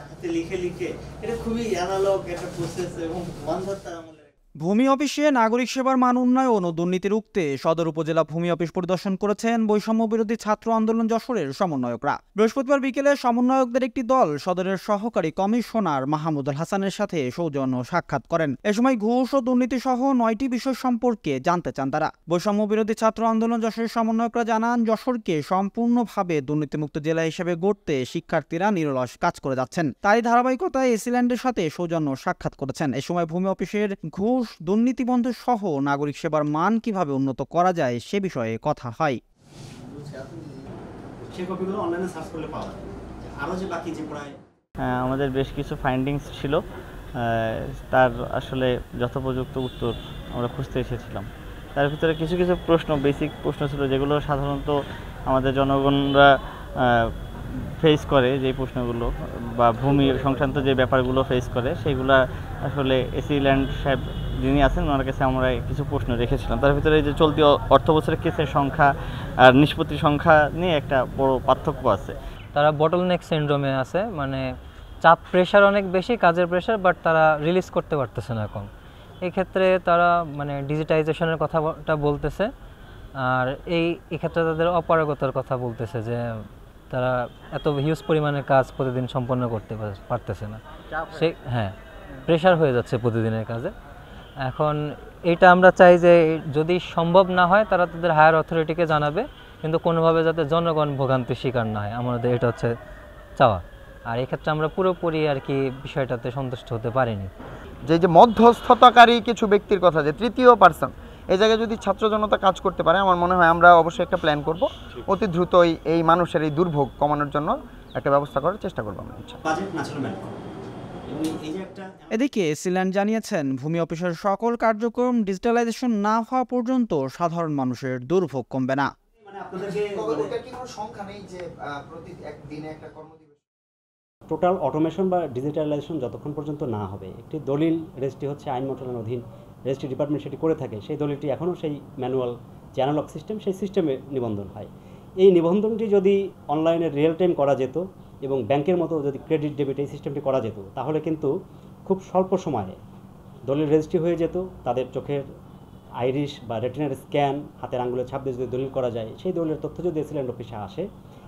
হাতে লিখে লিখে এটা খুবই অ্যানালগ একটা প্রসেস এবং ওয়ানধাত্তার আমলের। ভূমি অফিসে নাগরিক সেবার মান উন্নয়ন ও দুর্নীতি রুখতে সদর উপজেলা ভূমি অফিস পরিদর্শন করেছেন বৈষম্য বিরোধী ছাত্র আন্দোলন যশোরের সমন্বয়করা। বৃহস্পতিবার বিকেলে সমন্বয়কদের একটি দল সদরের সহকারী কমিশনার মাহমুদুল হাসানের সাথে সৌজন্য সাক্ষাৎ করেন। এ সময় ঘুষ ও দুর্নীতি সহ 9টি বিষয় সম্পর্কে জানতে চান তারা। বৈষম্য বিরোধী ছাত্র আন্দোলন যশোরের সমন্বয়করা জানান, যশোরকে সম্পূর্ণভাবে দুর্নীতিমুক্ত জেলা হিসেবে গড়তে শিক্ষার্থীরা নিরলস কাজ করে যাচ্ছেন। তারই ধারাবাহিকতায় এসিল্যান্ডের সাথে সৌজন্য সাক্ষাৎ করেছেন। এ সময় ভূমি অফিসের ঘুষ দুর্নীতি বন্ধ সহ নাগরিক সেবার মান কিভাবে উন্নত করা যায় সে বিষয়ে কথা হয়। আমাদের বেশ কিছু ফাইন্ডিংস ছিল, তার আসলে যথোপযুক্ত উত্তর আমরা খুঁজতে এসেছিলাম। তার ভিতরে কিছু কিছু প্রশ্ন, বেসিক প্রশ্ন ছিল যেগুলো সাধারণত আমাদের জনগণরা ফেস করে, যে প্রশ্নগুলো বা ভূমি সংক্রান্ত যে ব্যাপারগুলো ফেস করে সেগুলো আসলে এসিল্যান্ড সাহেব যিনি আছেন ওনার কাছে আমরা কিছু প্রশ্ন রেখেছিলাম। তার ভিতরে যে চলতি অর্থ বছরের কেসের সংখ্যা আর নিষ্পত্তি সংখ্যা নিয়ে একটা বড় পার্থক্য আছে। তারা বটলনেক সিনড্রোমে আছে, মানে চাপ প্রেশার অনেক বেশি, কাজের প্রেশার, বাট তারা রিলিজ করতে পারতেছে না এখন। এই ক্ষেত্রে তারা মানে ডিজিটাইজেশনের কথাটা বলতেছে, আর এই ক্ষেত্রে তাদের অপারগতার কথা বলতেছে যে তারা এত হিউজ পরিমাণের কাজ প্রতিদিন সম্পন্ন করতে পারতেছে না। হ্যাঁ, প্রেশার হয়ে যাচ্ছে প্রতিদিনের কাজে। এখন এইটা আমরা চাই যে যদি সম্ভব না হয় তারা তাদের হায়ার অথরিটিকে জানাবে, কিন্তু কোনোভাবে যাতে জনগণ ভোগান্তির শিকার না হয়, আমাদের এটা হচ্ছে চাওয়া। আর এই ক্ষেত্রে আমরা পুরোপুরি আর কি বিষয়টাতে সন্তুষ্ট হতে পারিনি। যে মধ্যস্থতাকারী কিছু ব্যক্তির কথা, যে তৃতীয় পার্সন, এই জায়গায় যদি ছাত্র জনতা কাজ করতে পারে, আমার মনে হয় আমরা অবশ্যই একটা প্ল্যান করব, অতি দ্রুতই এই মানুষের এই দুর্ভোগ কমানোর জন্য একটা ব্যবস্থা করার চেষ্টা করবো আমরা। এদিকে এসিল্যান্ড জানিয়েছেন, ভূমি অফিসের সকল কার্যক্রম ডিজিটালাইজেশন না হওয়া পর্যন্ত সাধারণ মানুষের দুর্ভোগ কমবে না। টোটাল অটোমেশন বা ডিজিটালাইজেশন যতক্ষণ পর্যন্ত না হবে, একটি দলিল রেজিস্ট্রি হচ্ছে আইন মন্ত্রণালয়ের অধীন, রেজিস্ট্রি ডিপার্টমেন্ট সেটি করে থাকে। সেই দলিলটি এখনও সেই ম্যানুয়াল যে অ্যানালগ সিস্টেম, সেই সিস্টেমে নিবন্ধন হয়। এই নিবন্ধনটি যদি অনলাইনে রিয়েল টাইম করা যেত এবং ব্যাংকের মতো যদি ক্রেডিট ডেবিট এই সিস্টেমটি করা যেত, তাহলে কিন্তু খুব স্বল্প সময়ে দলিল রেজিস্ট্রি হয়ে যেত। তাদের চোখের আইরিশ বা রেটিনার স্ক্যান, হাতের আঙুলের ছাপ দিয়ে যদি দলিল করা যায়, সেই দলিলের তথ্য যদি এসিল্যান্ড অফিসে আসে,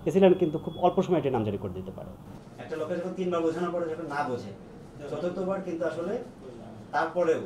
এসিল্যান্ড কিন্তু খুব অল্প সময়ে এটি নামজারি করে দিতে পারে। একটা লোকের যখন 3বার বোঝানোর পরে যখন না বোঝে, চতুর্থবার কিন্তু আসলে তারপরেও